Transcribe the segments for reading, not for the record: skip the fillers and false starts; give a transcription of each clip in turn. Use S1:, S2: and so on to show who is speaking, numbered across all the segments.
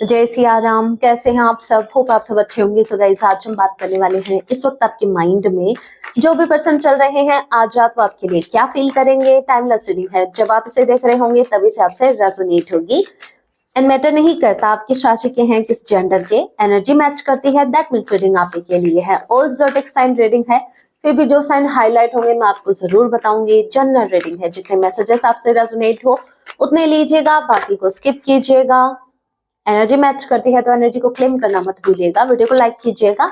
S1: जय सिया राम। कैसे हैं आप सब? होप आप सब अच्छे होंगे। सो गाइस, आज हम बात करने वाले हैं इस वक्त आपके माइंड में जो भी पर्सन चल रहे हैं आज रात वो आपके लिए क्या फील करेंगे। टाइमलेस रीडिंग है, जब आप इसे देख रहे होंगे तभी से आपसे रेजोनेट होगी। एंड मैटर नहीं करता आप किस राशि के हैं, किस जेंडर के, एनर्जी मैच करती है, दैट मीन्स रीडिंग आप ही के लिए है। ऑल ज़ोडिक साइन रीडिंग है, फिर भी जो साइन हाईलाइट होंगे मैं आपको जरूर बताऊंगी। जनरल रीडिंग है, जितने मैसेजेस आपसे रेजोनेट हो उतने लीजिएगा, बाकी को स्किप कीजिएगा। एनर्जी मैच करती है तो एनर्जी को क्लेम करना मत भूलिएगा। वीडियो को लाइक कीजिएगा,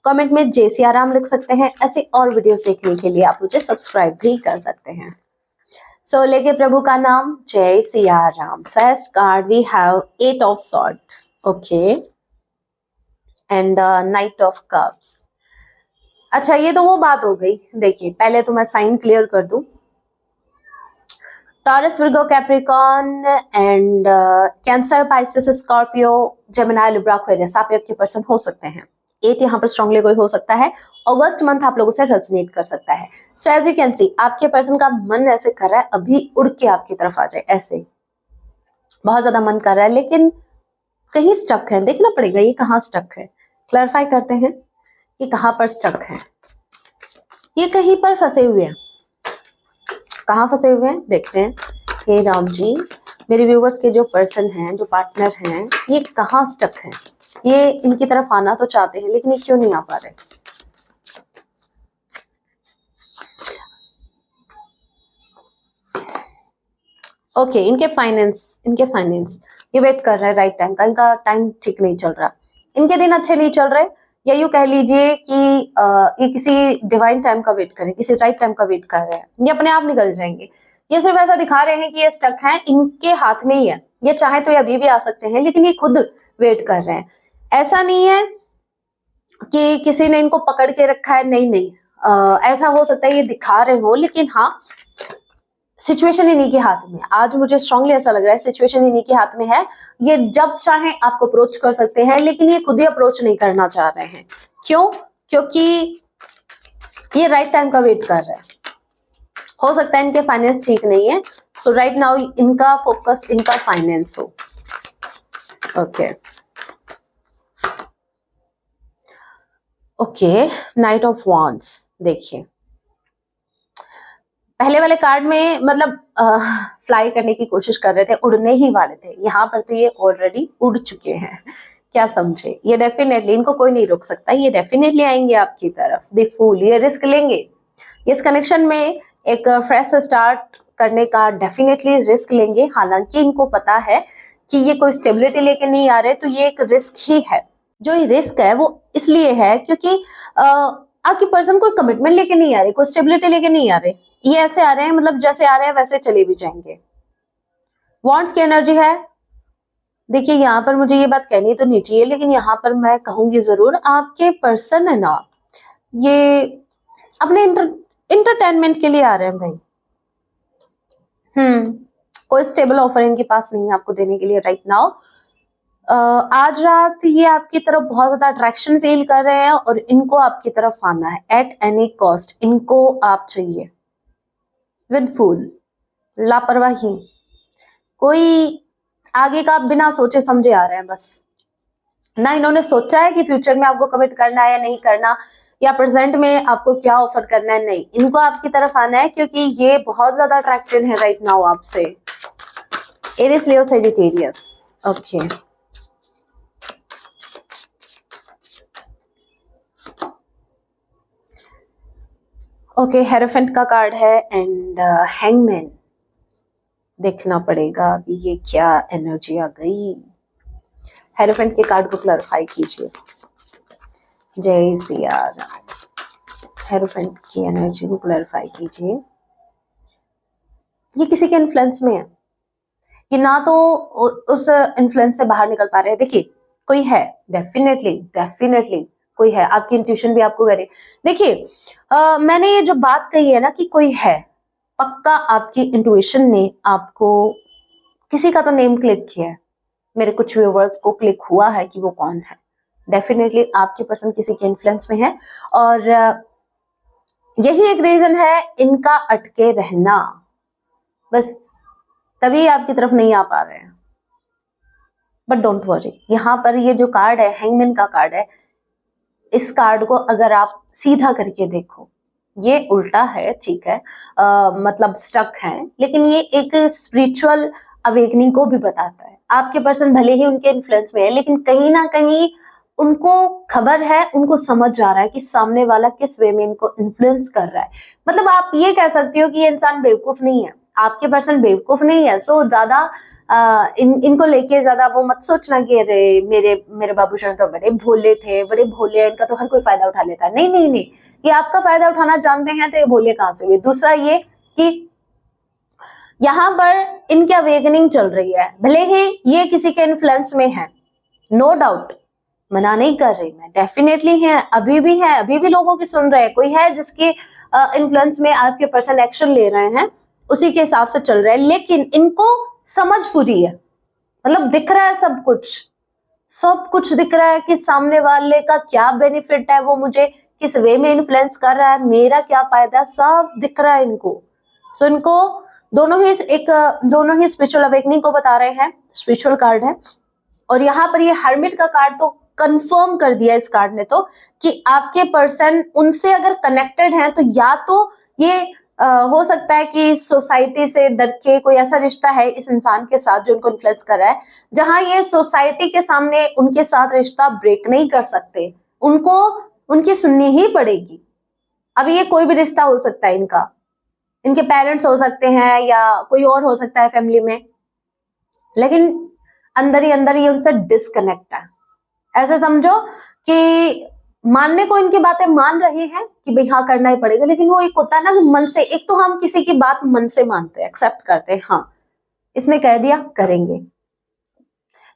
S1: कमेंट में जय सिया राम लिख सकते हैं। ऐसे और वीडियोस देखने के लिए आप मुझे सब्सक्राइब भी कर सकते हैं। सो लेके प्रभु का नाम, जय Siya Ram. First card we have 8 of sword, okay, and knight of cups. अच्छा, ये तो वो बात हो गई। देखिए, पहले तो मैं साइन क्लियर कर दूं। Taurus, Virgo, Capricorn and cancer, Pisces, Scorpio, Gemini, Libra, Aquarius आप आपके पर्सन हो सकते हैं। 8 यहाँ पर स्ट्रांगली कोई हो सकता है। अगस्त मंथ आप लोगों से रेजोनेट कर सकता है। So as you can see, आपके पर्सन का मन ऐसे कर रहा है अभी उड़ के आपकी तरफ आ जाए, ऐसे बहुत ज्यादा मन कर रहा है, लेकिन कहीं स्टक है। देखना पड़ेगा ये कहाँ स्टक है। क्लैरिफाई करते हैं कि कहाँ पर स्टक है। ये कहीं पर फंसे हुए हैं। कहाँ फंसे हुए हैं देखते हैं। हे राम जी, मेरे व्यूवर्स के जो पर्सन हैं, जो पार्टनर हैं, ये कहाँ स्टक हैं। ये इनकी तरफ आना तो चाहते हैं लेकिन ये क्यों नहीं आ पा रहे। ओके, इनके फाइनेंस ये वेट कर रहा है राइट टाइम का। इनका टाइम ठीक नहीं चल रहा, इनके दिन अच्छे नहीं चल रहे, या यूं कह लीजिए कि ये किसी डिवाइन टाइम का वेट कर रहे हैं, किसी राइट टाइम का वेट कर रहे हैं। ये अपने आप निकल जाएंगे। ये सिर्फ ऐसा दिखा रहे हैं कि ये स्टक है, इनके हाथ में ही है। ये चाहे तो ये अभी भी आ सकते हैं, लेकिन ये खुद वेट कर रहे हैं। ऐसा नहीं है कि किसी ने इनको पकड़ के रखा है, नहीं नहीं। ऐसा हो सकता है ये दिखा रहे हो, लेकिन हाँ, सिचुएशन इन्हीं के हाथ में। आज मुझे स्ट्रांगली ऐसा लग रहा है सिचुएशन इन्हीं के हाथ में है। ये जब चाहे आपको अप्रोच कर सकते हैं, लेकिन ये खुद ही अप्रोच नहीं करना चाह रहे हैं। क्यों? क्योंकि ये राइट टाइम का वेट कर रहे हैं। हो सकता है इनके फाइनेंस ठीक नहीं है, सो राइट नाउ इनका फोकस इनका फाइनेंस हो। Okay okay, night of wands. देखिए, पहले वाले कार्ड में मतलब फ्लाई करने की कोशिश कर रहे थे, उड़ने ही वाले थे। यहाँ पर तो ये ऑलरेडी उड़ चुके हैं। क्या समझे? ये डेफिनेटली, इनको कोई नहीं रोक सकता। ये डेफिनेटली आएंगे आपकी तरफ। द फूल, ये रिस्क लेंगे। इस कनेक्शन में एक फ्रेश स्टार्ट करने का डेफिनेटली रिस्क लेंगे। हालांकि इनको पता है कि ये कोई स्टेबिलिटी लेके नहीं आ रहे, तो ये एक रिस्क ही है। जो ये रिस्क है वो इसलिए है क्योंकि आपकी पर्सन कोई कमिटमेंट लेके नहीं आ रहे, कोई स्टेबिलिटी लेके नहीं आ रहे। ये ऐसे आ रहे हैं, मतलब जैसे आ रहे हैं वैसे चले भी जाएंगे। वॉन्ट्स की एनर्जी है। देखिए, यहाँ पर मुझे ये बात कहनी तो नहीं चाहिए, लेकिन यहाँ पर मैं कहूंगी जरूर। आपके पर्सन है ना, ये अपने इंटरटेनमेंट के लिए आ रहे हैं भाई। कोई स्टेबल ऑफर इनके पास नहीं है आपको देने के लिए राइट नाउ। आज रात ये आपकी तरफ बहुत ज्यादा अट्रैक्शन फील कर रहे हैं और इनको आपकी तरफ आना है एट एनी कॉस्ट। इनको आप चाहिए विद फूल, लापरवाही। कोई आगे का बिना सोचे समझे आ रहे हैं बस। ना इन्होंने सोचा है कि फ्यूचर में आपको कमिट करना है या नहीं करना, या प्रेजेंट में आपको क्या ऑफर करना है। नहीं, इनको आपकी तरफ आना है क्योंकि ये बहुत ज्यादा अट्रैक्टेड है राइट नाउ आपसे। एरिस, लियो, सेजिटेरियस। ओके, ओके, हेरोफेंट का कार्ड है एंड हैंगमैन। देखना पड़ेगा अभी ये क्या एनर्जी आ गई। हेरोफेंट के कार्ड को क्लैरिफाई कीजिए। जय सिया राम। हेरोफेंट की एनर्जी को क्लैरिफाई कीजिए। ये किसी के इन्फ्लुएंस में है, ये ना तो उस इन्फ्लुएंस से बाहर निकल पा रहे हैं। देखिए, कोई है, डेफिनेटली कोई है। आपकी इंट्यूशन भी आपको करे। देखिए, मैंने ये जो बात कही है ना कि कोई है, पक्का आपकी इंट्यूशन ने आपको किसी का तो नेम क्लिक किया है। मेरे कुछ व्यूवर्स को क्लिक हुआ है कि वो कौन है। डेफिनेटली आपके पर्सन किसी के इन्फ्लुएंस में है और यही एक रीजन है इनका अटके रहना। बस तभी आपकी तरफ नहीं आ पा रहे हैं। बट डोंट वरी, यहाँ पर ये जो कार्ड है, हैंगमैन का कार्ड है, इस कार्ड को अगर आप सीधा करके देखो, ये उल्टा है, ठीक है, मतलब स्टक है, लेकिन ये एक स्पिरिचुअल अवेकनिंग को भी बताता है। आपके पर्सन भले ही उनके इन्फ्लुएंस में है, लेकिन कहीं ना कहीं उनको खबर है, उनको समझ आ रहा है कि सामने वाला किस वे में इनको इन्फ्लुएंस कर रहा है। मतलब आप ये कह सकते हो कि ये इंसान बेवकूफ नहीं है, आपके पर्सन बेवकूफ नहीं है। सो ज्यादा इनको लेके ज्यादा वो मत सोचना कि अरे मेरे बाबूशरण तो बड़े भोले थे, बड़े भोले, इनका तो हर कोई फायदा उठा लेता है। नहीं नहीं नहीं, ये आपका फायदा उठाना जानते हैं तो ये भोले कहां से हुए। दूसरा ये कि यहाँ पर इनकी अवेकनिंग चल रही है, भले ही ये किसी के इन्फ्लुएंस में है, नो डाउट, मना नहीं कर रही मैं, डेफिनेटली है, अभी भी है, अभी भी लोगों की सुन रहे हैं। कोई है जिसके इन्फ्लुएंस में आपके पर्सन एक्शन ले रहे हैं, उसी के हिसाब से चल रहे हैं, लेकिन इनको समझ पूरी है, मतलब दिख रहा है सब कुछ, सब कुछ दिख रहा है कि सामने वाले का क्या बेनिफिट है, वो मुझे किस वे में इन्फ्लुएंस कर रहा है, मेरा क्या फायदा, सब दिख रहा है इनको। सो इनको दोनों ही स्पिरिचुअल अवेकनिंग को बता रहे हैं, स्पिरिचुअल कार्ड है। और यहाँ पर ये हर्मिट का कार्ड तो कंफर्म कर दिया इस कार्ड ने तो कि आपके पर्सन उनसे अगर कनेक्टेड हैं तो या तो ये हो सकता है कि सोसाइटी से डर के कोई ऐसा रिश्ता है इस इंसान के साथ जो उनको इन्फ्लुएंस कर रहा है, जहां ये सोसाइटी के सामने उनके साथ रिश्ता ब्रेक नहीं कर सकते, उनको उनकी सुननी ही पड़ेगी। अब ये कोई भी रिश्ता हो सकता है इनका, इनके पेरेंट्स हो सकते हैं या कोई और हो सकता है फैमिली में, लेकिन अंदर ही ये उनसे डिस्कनेक्ट है। ऐसे समझो कि मानने को इनकी बातें मान रहे हैं कि भाई हाँ करना ही पड़ेगा, लेकिन वो एक होता है ना कि मन से, एक तो हम किसी की बात मन से मानते हैं, एक्सेप्ट करते हैं, हाँ इसने कह दिया करेंगे,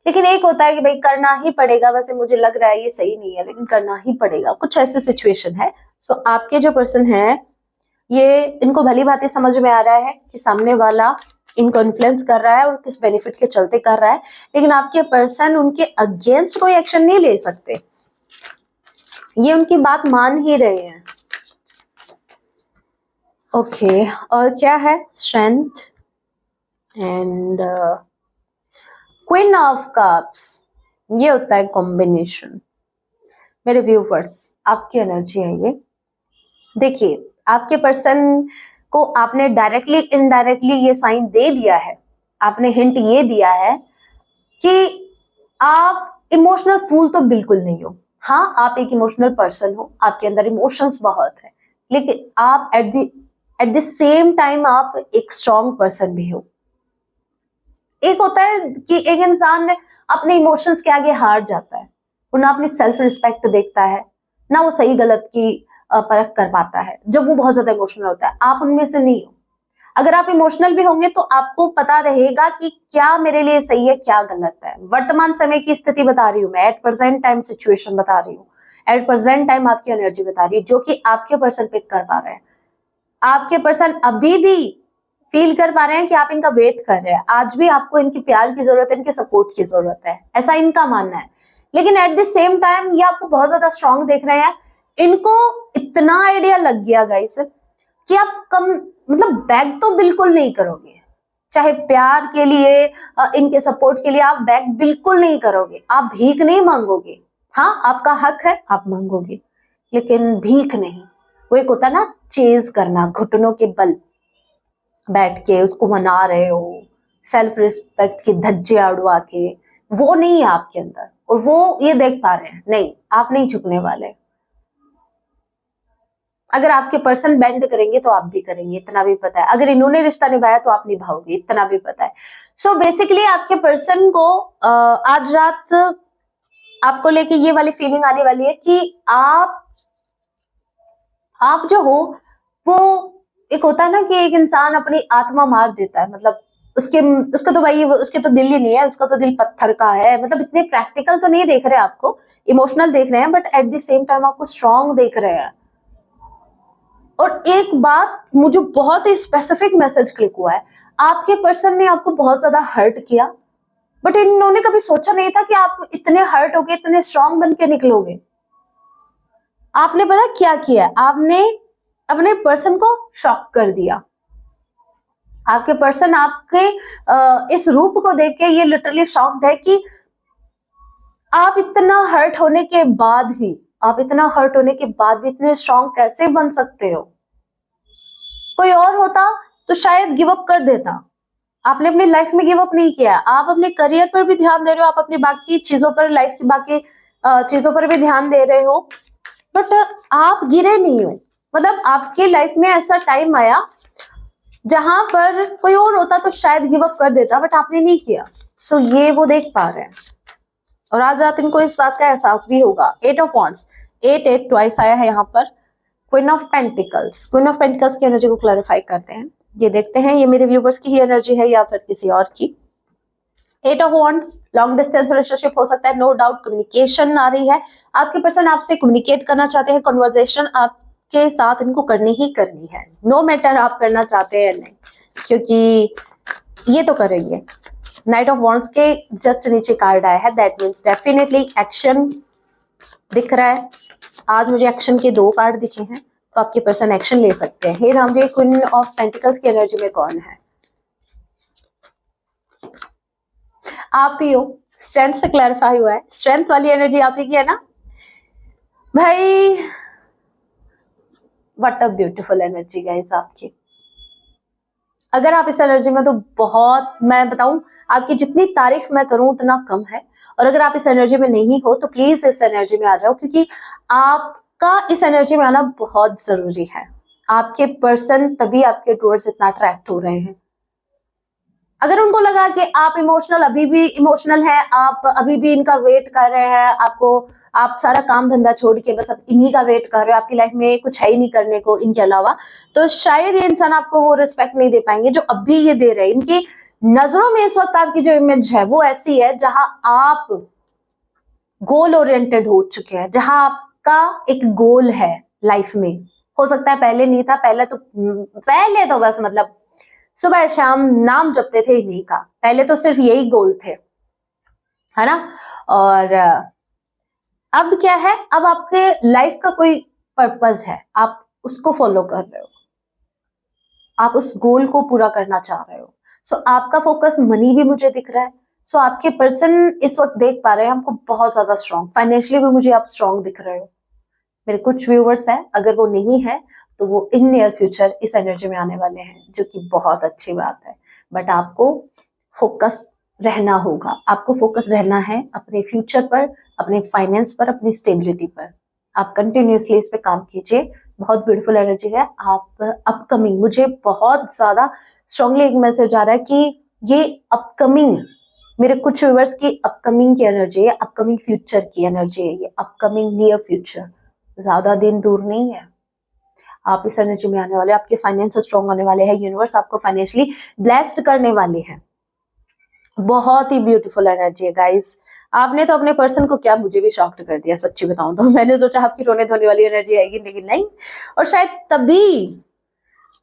S1: लेकिन एक होता है कि भाई करना ही पड़ेगा, वैसे मुझे लग रहा है ये सही नहीं है लेकिन करना ही पड़ेगा, कुछ ऐसी सिचुएशन है। सो आपके जो पर्सन है ये, इनको भली भांति समझ में आ रहा है कि सामने वाला इनको इन्फ्लुएंस कर रहा है और किस बेनिफिट के चलते कर रहा है, लेकिन आपके पर्सन उनके अगेंस्ट कोई एक्शन नहीं ले सकते, ये उनकी बात मान ही रहे हैं। ओके, और क्या है, strength and queen of cups, ये होता है कॉम्बिनेशन। मेरे व्यूवर्स, आपकी एनर्जी है ये, देखिए आपके पर्सन को आपने डायरेक्टली इनडायरेक्टली ये साइन दे दिया है, आपने हिंट ये दिया है कि आप इमोशनल फूल तो बिल्कुल नहीं हो। हाँ आप एक इमोशनल पर्सन हो, आपके अंदर इमोशंस बहुत है, लेकिन आप एट द सेम टाइम आप एक स्ट्रॉन्ग पर्सन भी हो। एक होता है कि एक इंसान अपने इमोशंस के आगे हार जाता है, वो ना अपनी सेल्फ रिस्पेक्ट देखता है, ना वो सही गलत की परख कर पाता है जब वो बहुत ज्यादा इमोशनल होता है। आप उनमें से नहीं हो। अगर आप इमोशनल भी होंगे तो आपको पता रहेगा कि क्या मेरे लिए सही है, क्या गलत है। वर्तमान समय की स्थिति बता रही हूँ मैं, एट प्रेजेंट टाइम सिचुएशन बता रही हूँ, एट प्रेजेंट टाइम आपकी एनर्जी बता रही है, जो कि आपके पर्सन पिक कर पा रहे हैं। आपके पर्सन अभी भी फील कर पा रहे हैं कि आप इनका वेट कर रहे हैं, आज भी आपको इनकी प्यार की जरूरत है, इनके सपोर्ट की जरूरत है, ऐसा इनका मानना है। लेकिन एट द सेम टाइम ये आपको बहुत ज्यादा स्ट्रांग देख रहे हैं। इनको इतना आइडिया लग गया गाइस कि आप कम, मतलब बैक तो बिल्कुल नहीं करोगे, चाहे प्यार के लिए, इनके सपोर्ट के लिए आप बैक बिल्कुल नहीं करोगे, आप भीख नहीं मांगोगे। हाँ आपका हक है, आप मांगोगे, लेकिन भीख नहीं। वो एक होता है ना चेज करना, घुटनों के बल बैठ के उसको मना रहे हो, सेल्फ रिस्पेक्ट की धज्जियां उड़वा के, वो नहीं है आपके अंदर, और वो ये देख पा रहे हैं, नहीं आप नहीं झुकने वाले। अगर आपके पर्सन बेंड करेंगे तो आप भी करेंगे, इतना भी पता है। अगर इन्होंने रिश्ता निभाया तो आप निभाओगे, इतना भी पता है। सो बेसिकली आपके पर्सन को आज रात आपको लेके ये वाली फीलिंग आने वाली है कि आप जो हो, वो एक होता है ना कि एक इंसान अपनी आत्मा मार देता है, मतलब उसका तो भाई, उसके तो दिल ही नहीं है, उसका तो दिल पत्थर का है। मतलब इतने प्रैक्टिकल तो नहीं देख रहे आपको, इमोशनल देख रहे हैं, but at the same time आपको स्ट्रांग देख रहे हैं। और एक बात मुझे बहुत ही स्पेसिफिक मैसेज क्लिक हुआ है, आपके पर्सन ने आपको बहुत ज्यादा हर्ट किया, बट इन्होंने कभी सोचा नहीं था कि आप इतने हर्ट होगे, इतने स्ट्रांग बन के निकलोगे। आपने पता क्या किया, आपने अपने पर्सन को शॉक कर दिया। आपके पर्सन आपके इस रूप को देख के ये लिटरली शॉक्ड है कि आप इतना हर्ट होने के बाद भी, आप इतना हर्ट होने के बाद भी इतने स्ट्रांग कैसे बन सकते हो? कोई और होता तो शायद गिव अप कर देता। आपने अपनी लाइफ में गिव अप नहीं किया, आप अपने करियर पर भी ध्यान दे रहे हो, आप अपनी बाकी चीजों पर, लाइफ की बाकी चीजों पर भी ध्यान दे रहे हो, बट आप गिरे नहीं हो। मतलब आपकी लाइफ में ऐसा टाइम आया जहां पर कोई और होता तो शायद गिव अप कर देता, बट आपने नहीं किया। सो ये वो देख पा रहे हैं और आज रात इनको इस बात का एहसास भी होगा। 8 ऑफ वॉन्ड्स, 8 ट्वाइस आया है यहाँ पर। Queen of pentacles, queen of pentacles की एनर्जी को क्लैरिफाई करते हैं। ये देखते हैं ये मेरे व्यूवर्स की ही एनर्जी है या फिर किसी और की। 8 of wands, long distance relationship हो सकता है, नो डाउट कम्युनिकेशन आ रही है। आपके पर्सन आपसे कम्युनिकेट करना चाहते हैं, कन्वर्सेशन आपके साथ इनको करनी ही करनी है, नो मैटर आप करना चाहते हैं नहीं, क्योंकि ये तो करेंगे। नाइट ऑफ वॉन्ड्स के जस्ट नीचे कार्ड आया है, दैट मीन्स डेफिनेटली एक्शन दिख रहा है। आज मुझे एक्शन के 2 कार्ड दिखे हैं, तो आपके पर्सन एक्शन ले सकते हैं। हे Ram ji, queen of pentacles की एनर्जी में कौन है? आप ही हो। स्ट्रेंथ से क्लैरिफाई हुआ है, स्ट्रेंथ वाली एनर्जी आप ही की है ना भाई। What a beautiful energy guys आपकी। अगर आप इस एनर्जी में, तो बहुत, मैं बताऊं आपकी जितनी तारीफ मैं करूं उतना कम है। और अगर आप इस एनर्जी में नहीं हो तो प्लीज इस एनर्जी में आ जाओ, क्योंकि आपका इस एनर्जी में आना बहुत जरूरी है। आपके पर्सन तभी आपके टूवर्ड्स इतना अट्रैक्ट हो रहे हैं। अगर उनको लगा कि आप इमोशनल, अभी भी इमोशनल है, आप अभी भी इनका वेट कर रहे हैं, आपको, आप सारा काम धंधा छोड़ के बस अब इन्हीं का वेट कर रहे हो, आपकी लाइफ में कुछ है ही नहीं करने को इनके अलावा, तो शायद ये इंसान आपको वो रिस्पेक्ट नहीं दे पाएंगे जो अभी ये दे रहे हैं। इनकी नजरों में इस वक्त आपकी जो इमेज है वो ऐसी है जहां आप गोल ओरिएंटेड हो चुके हैं, जहां आपका एक गोल है लाइफ में। हो सकता है पहले नहीं था, पहले तो बस मतलब सुबह शाम नाम जपते थे इन्हीं का, पहले तो सिर्फ यही गोल थे, है ना। और अब क्या है, अब आपके लाइफ का कोई पर्पस है, आप उसको फॉलो कर रहे हो, आप उस गोल को पूरा करना चाह रहे हो। सो आपका फोकस मनी भी मुझे दिख रहा है। सो आपके पर्सन इस वक्त देख पा रहे हैं हमको बहुत ज्यादा स्ट्रांग, फाइनेंशियली भी मुझे आप स्ट्रांग दिख रहे हो। मेरे कुछ व्यूवर्स हैं, अगर वो नहीं है तो वो इन नियर फ्यूचर इस एनर्जी में आने वाले हैं, जो कि बहुत अच्छी बात है। बट आपको फोकस रहना होगा, आपको फोकस रहना है अपने फ्यूचर पर, अपने फाइनेंस पर, अपनी स्टेबिलिटी पर। आप कंटिन्यूसली इस पे काम कीजिए। बहुत ब्यूटीफुल एनर्जी है। आप अपकमिंग, मुझे बहुत ज्यादा स्ट्रांगली एक मैसेज आ रहा है कि ये अपकमिंग, मेरे कुछ व्यूवर्स की अपकमिंग की एनर्जी है, अपकमिंग फ्यूचर की एनर्जी है, ये अपकमिंग नियर फ्यूचर, ज्यादा दिन दूर नहीं है। आप इस एनर्जी में आने वाले, आपके फाइनेंस स्ट्रांग होने वाले हैं, यूनिवर्स आपको फाइनेंशियली ब्लेस्ड करने वाले हैं। बहुत ही ब्यूटीफुल एनर्जी है गाइस। आपने तो अपने पर्सन को क्या, मुझे भी शॉक्ड कर दिया सच्ची बताऊं तो। मैंने सोचा आपकी रोने धोने वाली एनर्जी आएगी, लेकिन नहीं। और शायद तभी,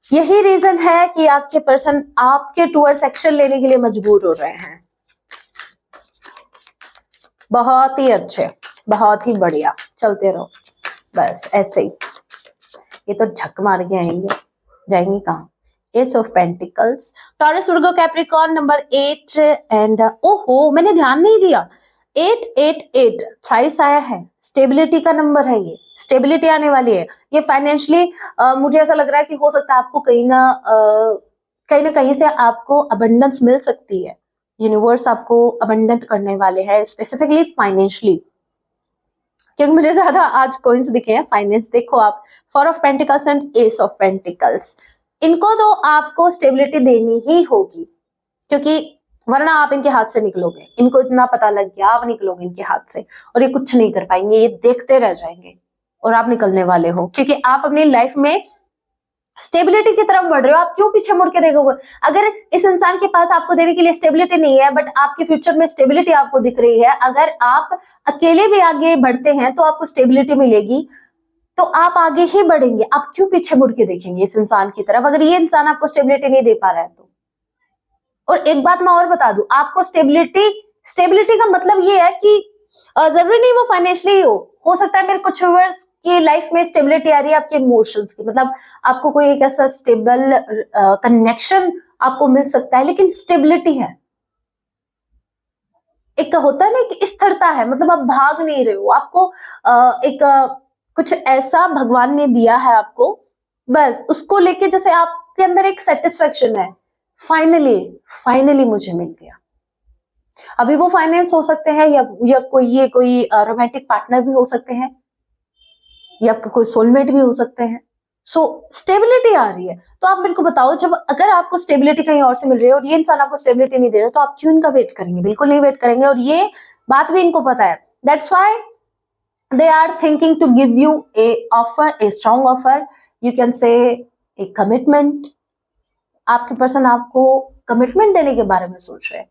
S1: यही रीजन है कि आपके पर्सन आपके टूवर्ड्स एक्शन लेने के लिए मजबूर हो रहे हैं। बहुत ही अच्छे, बहुत ही बढ़िया, चलते रहो बस ऐसे ही। ये तो झक मार के आएंगे, जाएंगे कहाँ? S of pentacles, taurus, Virgo, Capricorn, number 8 and ओहो मैंने ध्यान नहीं दिया, 888 थ्राइस आया है। स्टेबिलिटी का नंबर है, ये स्टेबिलिटी आने वाली है। ये फाइनेंशियली मुझे ऐसा लग रहा है कि हो सकता है आपको कहीं ना कहीं से आपको अबंडेंस मिल सकती है। यूनिवर्स आपको अबंडेंट करने वाले हैं, स्पेसिफिकली फाइनेंशियली, क्योंकि मुझे ज्यादा आज कॉइंस दिखे हैं। फाइनेंस देखो आप, 4 of pentacles and S of pentacles, इनको तो आपको स्टेबिलिटी देनी ही होगी, क्योंकि वरना आप इनके हाथ से निकलोगे। इनको इतना पता लग गया, आप निकलोगे इनके हाथ से और ये कुछ नहीं कर पाएंगे, ये देखते रह जाएंगे और आप निकलने वाले हो, क्योंकि आप अपनी लाइफ में स्टेबिलिटी की तरफ बढ़ रहे हो। आप क्यों पीछे मुड़ के देखोगे? अगर इस इंसान के पास आपको देने के लिए स्टेबिलिटी नहीं है, बट आपके फ्यूचर में स्टेबिलिटी आपको दिख रही है, अगर आप अकेले भी आगे बढ़ते हैं तो आपको स्टेबिलिटी मिलेगी, तो आप आगे ही बढ़ेंगे। आप क्यों पीछे मुड़ के देखेंगे इस इंसान की तरफ, अगर ये इंसान आपको स्टेबिलिटी नहीं दे पा रहा है तो? और एक बात मैं और बता दूं, आपको स्टेबिलिटी का मतलब ये है कि जरूरी नहीं वो फाइनेंशियली हो सकता है मेरे कुछ व्यूअर्स की लाइफ में स्टेबिलिटी आ रही है आपके इमोशंस की, मतलब आपको कोई एक ऐसा स्टेबल कनेक्शन आपको मिल सकता है, लेकिन स्टेबिलिटी है। एक होता है ना, एक स्थिरता है, मतलब आप भाग नहीं रहे हो, आपको कुछ ऐसा भगवान ने दिया है आपको, बस उसको लेके जैसे आपके अंदर एक सेटिस्फेक्शन है, फाइनली फाइनली मुझे मिल गया। अभी वो फाइनेंस हो सकते हैं या कोई रोमांटिक पार्टनर भी हो सकते हैं, या आपका कोई सोलमेट भी हो सकते हैं। सो स्टेबिलिटी आ रही है। तो आप मेरे को बताओ, जब अगर आपको स्टेबिलिटी कहीं और से मिल रही है और ये इंसान आपको स्टेबिलिटी नहीं दे रहा, तो आप क्यों इनका वेट करेंगे? बिल्कुल नहीं वेट करेंगे, और ये बात भी इनको पता है। That's why they are thinking to give you a strong offer, you can say a commitment। आपके पर्सन आपको कमिटमेंट देने के बारे में सोच रहे हैं,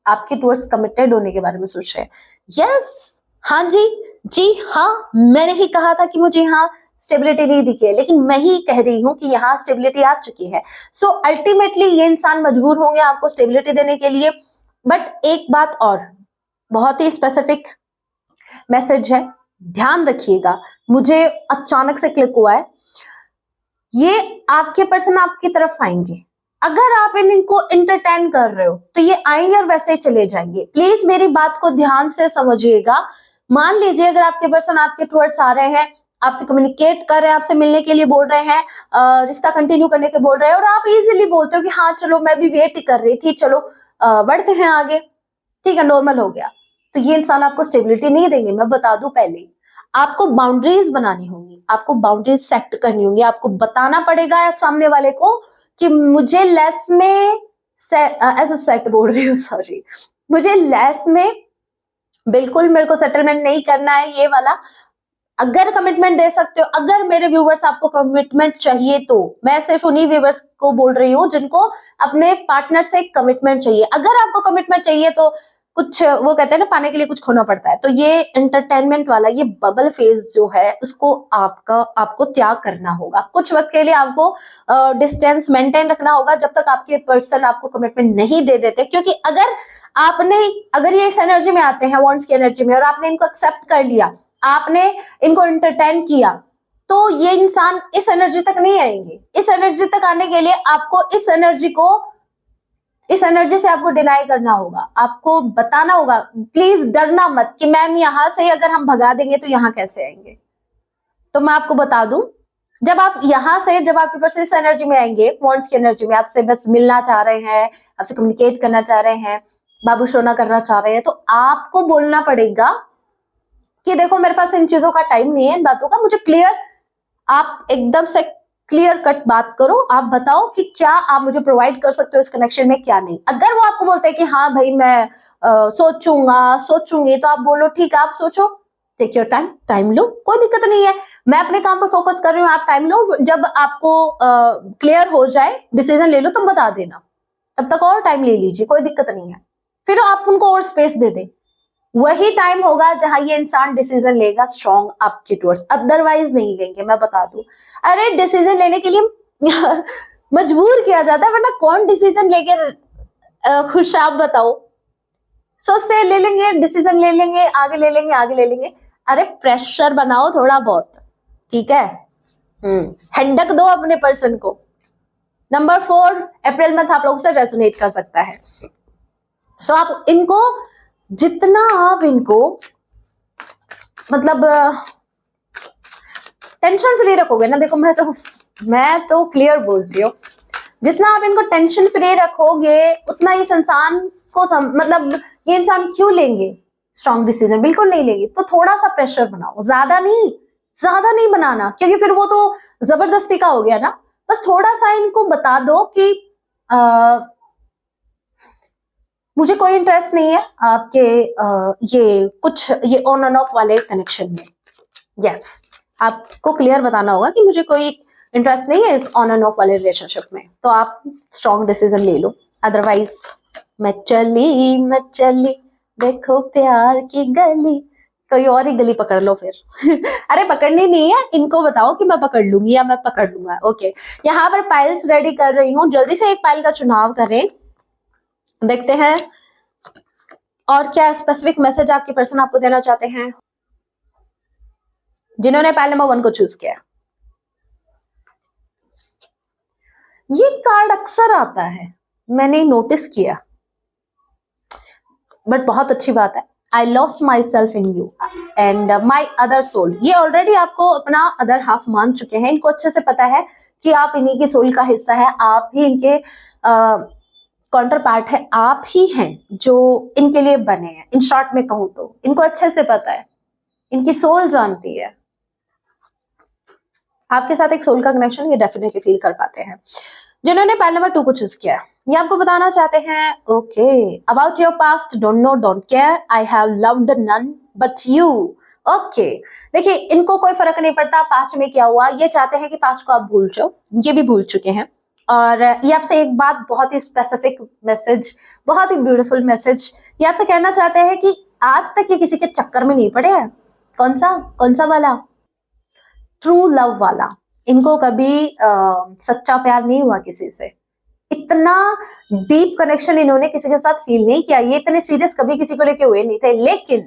S1: आपके टूवर्ड्स कमिटेड होने के बारे में सोच रहे हैं। यस, हाँ जी हाँ, मैंने ही कहा था कि मुझे यहाँ स्टेबिलिटी नहीं दिखी है, लेकिन मैं ही कह रही हूँ कि यहाँ स्टेबिलिटी आ चुकी है। सो अल्टीमेटली ये इंसान मजबूर होंगे आपको स्टेबिलिटी देने के लिए। बट एक बात और, बहुत ही स्पेसिफिक मैसेज है, ध्यान रखिएगा, मुझे अचानक से क्लिक हुआ है। ये आपके पर्सन आपकी तरफ आएंगे, अगर आप इनको एंटरटेन कर रहे हो तो ये आएंगे और वैसे ही चले जाएंगे। प्लीज मेरी बात को ध्यान से समझिएगा। मान लीजिए अगर आपके पर्सन आपके टुवर्ड्स आ रहे हैं, आपसे कम्युनिकेट कर रहे हैं, आपसे मिलने के लिए बोल रहे हैं, रिश्ता कंटिन्यू करने के बोल रहे हैं, और आप इजीली बोलते हो कि हाँ चलो मैं भी वेट ही कर रही थी, चलो बढ़ते हैं आगे, ठीक है, नॉर्मल हो गया, तो ये इंसान आपको स्टेबिलिटी नहीं देंगे। मैं बता दूं पहले, आपको बाउंड्रीज बनानी होंगी, आपको बाउंड्रीज सेट करनी होंगी, आपको बताना पड़ेगा सामने वाले को कि मुझे लेस में ऐसा सेट बोल रही हूँ, सॉरी, मुझे लेस में बिल्कुल मेरे को सेटलमेंट नहीं करना है ये वाला। अगर कमिटमेंट दे सकते हो, अगर मेरे व्यूवर्स आपको कमिटमेंट चाहिए, तो मैं सिर्फ उन्हीं व्यूवर्स को बोल रही हूँ जिनको अपने पार्टनर से कमिटमेंट चाहिए। अगर आपको कमिटमेंट चाहिए तो कुछ, वो कहते हैं ना, पाने के लिए कुछ खोना पड़ता है, तो ये एंटरटेनमेंट वाला ये बबल फेज जो है उसको आपको त्याग करना होगा। कुछ वक्त के लिए आपको डिस्टेंस मेंटेन रखना होगा जब तक आपके पर्सन आपको कमिटमेंट नहीं दे देते। क्योंकि अगर ये इस एनर्जी में आते हैं, वॉन्ट्स की एनर्जी में, और आपने इनको एक्सेप्ट कर लिया, आपने इनको एंटरटेन किया, तो ये इंसान इस एनर्जी तक नहीं आएंगे। इस एनर्जी तक आने के लिए आपको इस एनर्जी से आपको डिनाई करना होगा, आपको बताना होगा। प्लीज डरना मत कि मैम यहाँ से अगर हम भगा देंगे तो यहाँ कैसे आएंगे। तो मैं आपको बता दूं, जब आपके पास इस एनर्जी में आएंगे, वॉन्ट्स की एनर्जी में, आपसे बस मिलना चाह रहे हैं, आपसे कम्युनिकेट करना चाह रहे हैं, बाबू सोना करना चाह रहे हैं, तो आपको बोलना पड़ेगा कि देखो मेरे पास इन चीजों का टाइम नहीं है, इन बातों का, मुझे क्लियर, आप एकदम से क्लियर कट बात करो, आप बताओ कि क्या आप मुझे प्रोवाइड कर सकते हो इस कनेक्शन में, क्या नहीं। अगर वो आपको बोलते हैं कि हाँ भाई मैं सोचूंगी, तो आप बोलो ठीक है, आप सोचो, टेक योर टाइम लो, कोई दिक्कत नहीं है, मैं अपने काम पर फोकस कर रही हूँ, आप टाइम लो, जब आपको क्लियर हो जाए, डिसीजन ले लो, तब बता देना, तब तक और टाइम ले लीजिए, कोई दिक्कत नहीं है। फिर आप उनको और स्पेस दे दें, वही टाइम होगा जहां ये इंसान डिसीजन लेगा स्ट्रॉन्ग आपके टुवर्ड्स, अदरवाइज नहीं लेंगे। मैं बता दूं, अरे डिसीजन लेने के लिए मजबूर किया जाता है, वरना कौन डिसीजन लेके खुश है, आप बताओ। सोचते हैं ले लेंगे डिसीजन, ले लेंगे आगे, ले लेंगे आगे, ले लेंगे। अरे प्रेशर बनाओ थोड़ा बहुत, ठीक है, हेडक दो अपने पर्सन को। नंबर 4, अप्रैल मंथ आप लोगों से रेजोनेट कर सकता है। सो आप इनको जितना आप इनको मतलब टेंशन फ्री रखोगे ना, देखो मैं तो क्लियर बोलती हूँ, जितना आप इनको टेंशन फ्री रखोगे उतना इस इंसान को मतलब ये इंसान क्यों लेंगे स्ट्रॉन्ग डिसीजन, बिल्कुल नहीं लेंगे। तो थोड़ा सा प्रेशर बनाओ, ज्यादा नहीं बनाना, क्योंकि फिर वो तो जबरदस्ती का हो गया ना। बस थोड़ा सा इनको बता दो कि मुझे कोई इंटरेस्ट नहीं है आपके ये ऑन एंड ऑफ वाले कनेक्शन में। यस, आपको क्लियर बताना होगा कि मुझे कोई इंटरेस्ट नहीं है इस ऑन एंड ऑफ वाले रिलेशनशिप में, तो आप स्ट्रॉन्ग डिसीजन ले लो। अदरवाइज मैं चली देखो प्यार की गली, कोई और ही गली पकड़ लो फिर अरे पकड़नी नहीं है, इनको बताओ कि मैं पकड़ लूंगी या मैं पकड़ लूंगा। ओके, यहाँ पर पाइल्स रेडी कर रही हूँ, जल्दी से एक पाइल का चुनाव करें, देखते हैं और क्या स्पेसिफिक मैसेज आपके पर्सन आपको देना चाहते हैं। जिन्होंने पाइल नंबर 1 को चूज किया, ये कार्ड अक्सर आता है, मैंने नोटिस किया, बट बहुत अच्छी बात है। I lost myself in you and my other soul. ये ऑलरेडी आपको अपना अदर हाफ मान चुके हैं, इनको अच्छे से पता है कि आप इन्हीं की सोल का हिस्सा है, आप ही इनके काउंटर पार्ट है, आप ही हैं जो इनके लिए बने हैं। इन शॉर्ट में कहूं तो इनको अच्छे से पता है, इनकी सोल जानती है। आपके साथ एक सोल का कनेक्शन ये डेफिनेटली फील कर पाते हैं। जिन्होंने पैनल नंबर 2 को चूज किया, ये आपको बताना चाहते हैं okay about your past, don't know don't care, I have loved none but you. Okay, देखिए इनको कोई फर्क नहीं पड़ता पास्ट में क्या हुआ, ये चाहते हैं कि पास्ट को आप भूल जाओ, ये भी भूल चुके हैं। और ये आपसे एक बात, बहुत ही स्पेसिफिक मैसेज, बहुत ही ब्यूटीफुल मैसेज, ये आपसे कहना चाहते हैं कि आज तक ये किसी के चक्कर में नहीं पड़े हैं। कौन सा वाला? ट्रू लव वाला। इनको कभी सच्चा प्यार नहीं हुआ किसी से, इतना डीप कनेक्शन इन्होंने किसी के साथ फील नहीं किया, ये इतने सीरियस कभी किसी को लेके हुए नहीं थे। लेकिन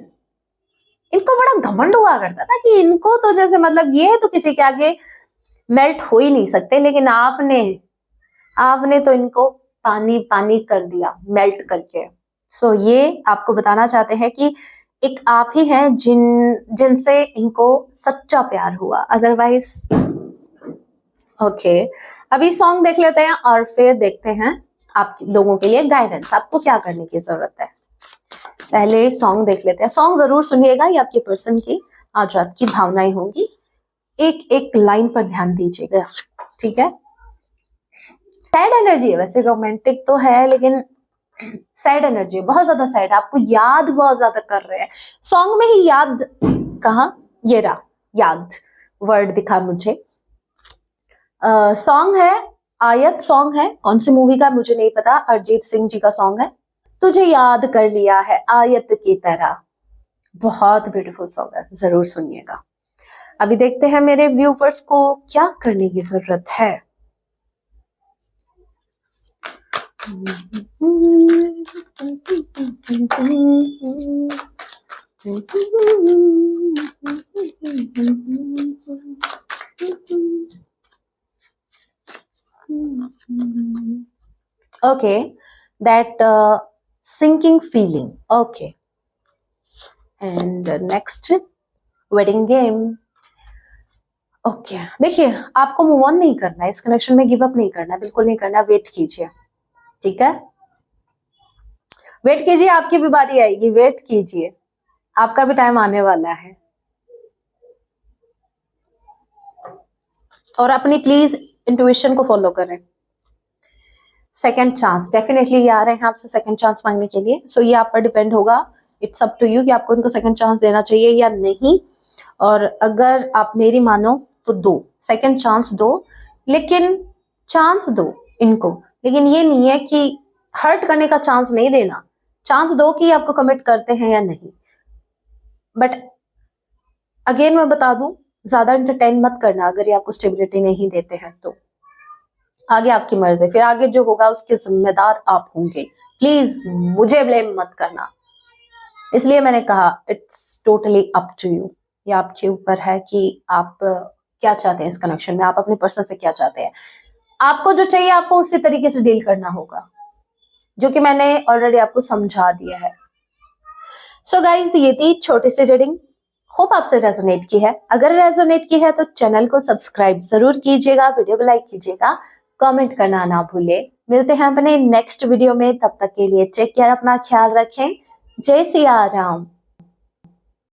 S1: इनको बड़ा घमंड हुआ करता था कि इनको तो जैसे मतलब ये तो किसी के आगे मेल्ट हो ही नहीं सकते, लेकिन आपने तो इनको पानी पानी कर दिया मेल्ट करके। सो ये आपको बताना चाहते हैं कि एक आप ही हैं जिनसे इनको सच्चा प्यार हुआ, अदरवाइज ओके। अभी सॉन्ग देख लेते हैं और फिर देखते हैं आप लोगों के लिए गाइडेंस, आपको क्या करने की जरूरत है। पहले सॉन्ग देख लेते हैं। सॉन्ग जरूर सुनिएगा, ये आपके पर्सन की आज रात की भावनाएं होंगी, एक एक लाइन पर ध्यान दीजिएगा, ठीक है। सैड एनर्जी है, वैसे रोमांटिक तो है लेकिन सैड एनर्जी, बहुत ज्यादा सैड, आपको याद बहुत ज्यादा कर रहे हैं। सॉन्ग में ही याद कहाँ, ये रहा याद वर्ड दिखा मुझे। सॉन्ग है आयत, सॉन्ग है कौन सी मूवी का मुझे नहीं पता, अरिजीत सिंह जी का सॉन्ग है। तुझे याद कर लिया है आयत की तरह, बहुत ब्यूटीफुल सॉन्ग है, जरूर सुनिएगा। अभी देखते हैं मेरे व्यूवर्स को क्या करने की जरूरत है। Okay, that sinking feeling. Okay, and next wedding game. Okay, देखिए आपको मूव ऑन नहीं करना है, इस कनेक्शन में गिव अप नहीं करना, बिल्कुल नहीं करना, वेट कीजिए, ठीक है। वेट कीजिए, आपकी भी बारी आएगी, वेट कीजिए, आपका भी टाइम आने वाला है। और अपनी प्लीज इंट्यूशन को फॉलो करें। सेकंड चांस डेफिनेटली ये आ रहे हैं आपसे सेकंड चांस मांगने के लिए। सो ये आप पर डिपेंड होगा, इट्स अप टू यू कि आपको इनको सेकंड चांस देना चाहिए या नहीं। और अगर आप मेरी मानो तो दो, सेकंड चांस दो, लेकिन चांस दो इनको, लेकिन ये नहीं है कि हर्ट करने का चांस नहीं देना, चांस दो कि आपको कमिट करते हैं या नहीं। बट अगेन मैं बता दूं, ज्यादा एंटरटेन मत करना अगर ये आपको स्टेबिलिटी नहीं देते हैं तो। आगे आपकी मर्जी, फिर आगे जो होगा उसके जिम्मेदार आप होंगे, प्लीज मुझे ब्लेम मत करना। इसलिए मैंने कहा it's totally up to you, ये आपके ऊपर है कि आप क्या चाहते हैं इस कनेक्शन में, आप अपने पर्सन से क्या चाहते हैं। आपको जो चाहिए आपको उसी तरीके से डील करना होगा, जो कि मैंने ऑलरेडी आपको समझा दिया है। सो गाइज, ये थी छोटी सी रीडिंग, होप आपसे रेजोनेट की है। अगर रेजोनेट की है तो चैनल को सब्सक्राइब जरूर कीजिएगा, वीडियो को लाइक कीजिएगा, कमेंट करना ना भूले। मिलते हैं अपने नेक्स्ट वीडियो में, तब तक के लिए टेक केयर, अपना ख्याल रखें। जय सिया राम।